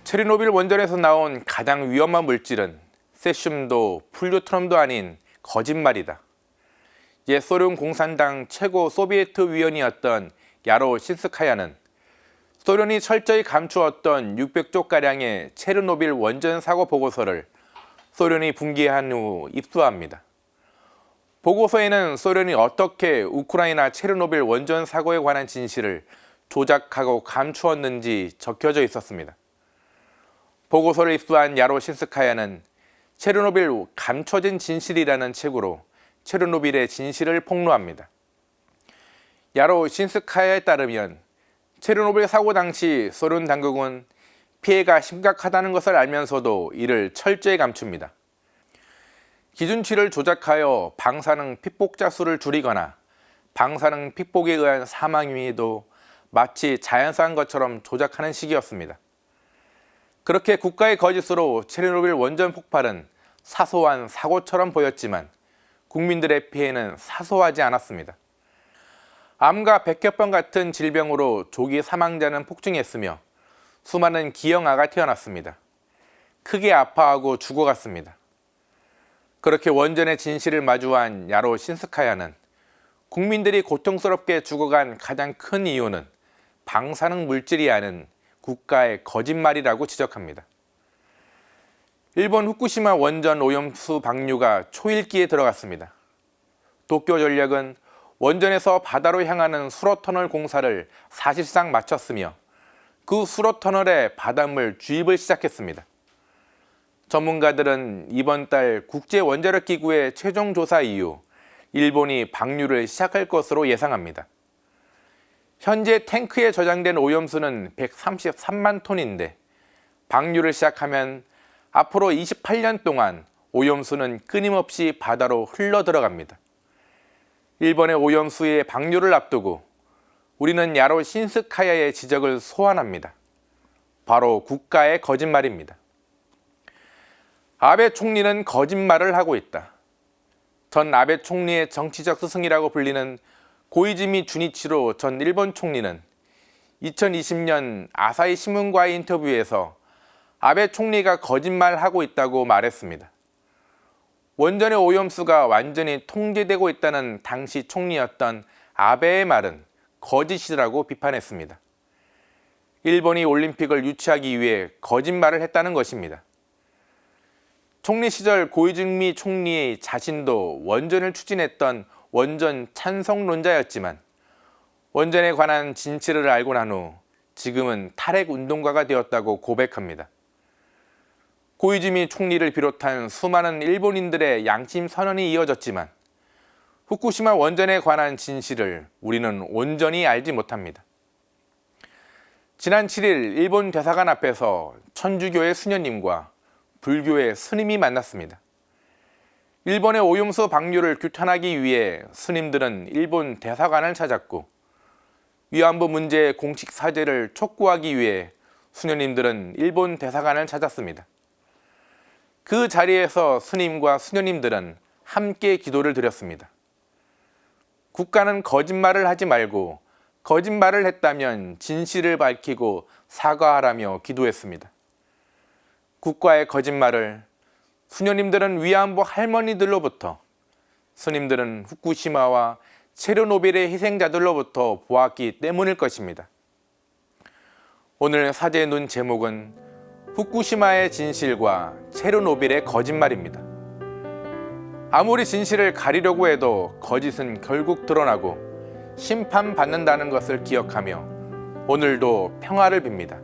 체르노빌 원전에서 나온 가장 위험한 물질은 세슘도 플루토늄도 아닌 거짓말이다. 옛 소련 공산당 최고 소비에트 위원이었던 야로 신스카야는 소련이 철저히 감추었던 600쪽가량의 체르노빌 원전 사고 보고서를 소련이 붕괴한 후 입수합니다. 보고서에는 소련이 어떻게 우크라이나 체르노빌 원전 사고에 관한 진실을 조작하고 감추었는지 적혀져 있었습니다. 보고서를 입수한 야로 신스카야는 체르노빌 감춰진 진실이라는 책으로 체르노빌의 진실을 폭로합니다. 야로 신스카야에 따르면 체르노빌 사고 당시 소련 당국은 피해가 심각하다는 것을 알면서도 이를 철저히 감춥니다. 기준치를 조작하여 방사능 픽복자 수를 줄이거나 방사능 픽복에 의한 사망 위에도 마치 자연스러운 것처럼 조작하는 시기였습니다. 그렇게 국가의 거짓으로 체르노빌 원전 폭발은 사소한 사고처럼 보였지만 국민들의 피해는 사소하지 않았습니다. 암과 백혈병 같은 질병으로 조기 사망자는 폭증했으며 수많은 기형아가 태어났습니다. 크게 아파하고 죽어갔습니다. 그렇게 원전의 진실을 마주한 야로 신스카야는 국민들이 고통스럽게 죽어간 가장 큰 이유는 방사능 물질이 아닌 국가의 거짓말이라고 지적합니다. 일본 후쿠시마 원전 오염수 방류가 초읽기에 들어갔습니다. 도쿄전력은 원전에서 바다로 향하는 수로터널 공사를 사실상 마쳤으며 그 수로터널에 바닷물 주입을 시작했습니다. 전문가들은 이번 달 국제원자력기구의 최종 조사 이후 일본이 방류를 시작할 것으로 예상합니다. 현재 탱크에 저장된 오염수는 133만 톤인데 방류를 시작하면 앞으로 28년 동안 오염수는 끊임없이 바다로 흘러 들어갑니다. 일본의 오염수의 방류를 앞두고 우리는 야로 신스카야의 지적을 소환합니다. 바로 국가의 거짓말입니다. 아베 총리는 거짓말을 하고 있다. 전 아베 총리의 정치적 스승이라고 불리는 고이즈미 주니치로 전 일본 총리는 2020년 아사히 신문과의 인터뷰에서 아베 총리가 거짓말하고 있다고 말했습니다. 원전의 오염수가 완전히 통제되고 있다는 당시 총리였던 아베의 말은 거짓이라고 비판했습니다. 일본이 올림픽을 유치하기 위해 거짓말을 했다는 것입니다. 총리 시절 고이즈미 총리의 자신도 원전을 추진했던 원전 찬성론자였지만 원전에 관한 진실을 알고 난 후 지금은 탈핵 운동가가 되었다고 고백합니다. 고이즈미 총리를 비롯한 수많은 일본인들의 양심 선언이 이어졌지만 후쿠시마 원전에 관한 진실을 우리는 온전히 알지 못합니다. 지난 7일 일본 대사관 앞에서 천주교의 수녀님과 불교의 스님이 만났습니다. 일본의 오염수 방류를 규탄하기 위해 스님들은 일본 대사관을 찾았고 위안부 문제의 공식 사죄를 촉구하기 위해 수녀님들은 일본 대사관을 찾았습니다. 그 자리에서 스님과 수녀님들은 함께 기도를 드렸습니다. 국가는 거짓말을 하지 말고 거짓말을 했다면 진실을 밝히고 사과하라며 기도했습니다. 국가의 거짓말을 수녀님들은 위안부 할머니들로부터, 스님들은 후쿠시마와 체르노빌의 희생자들로부터 보았기 때문일 것입니다. 오늘 사제의 눈 제목은 후쿠시마의 진실과 체르노빌의 거짓말입니다. 아무리 진실을 가리려고 해도 거짓은 결국 드러나고 심판받는다는 것을 기억하며 오늘도 평화를 빕니다.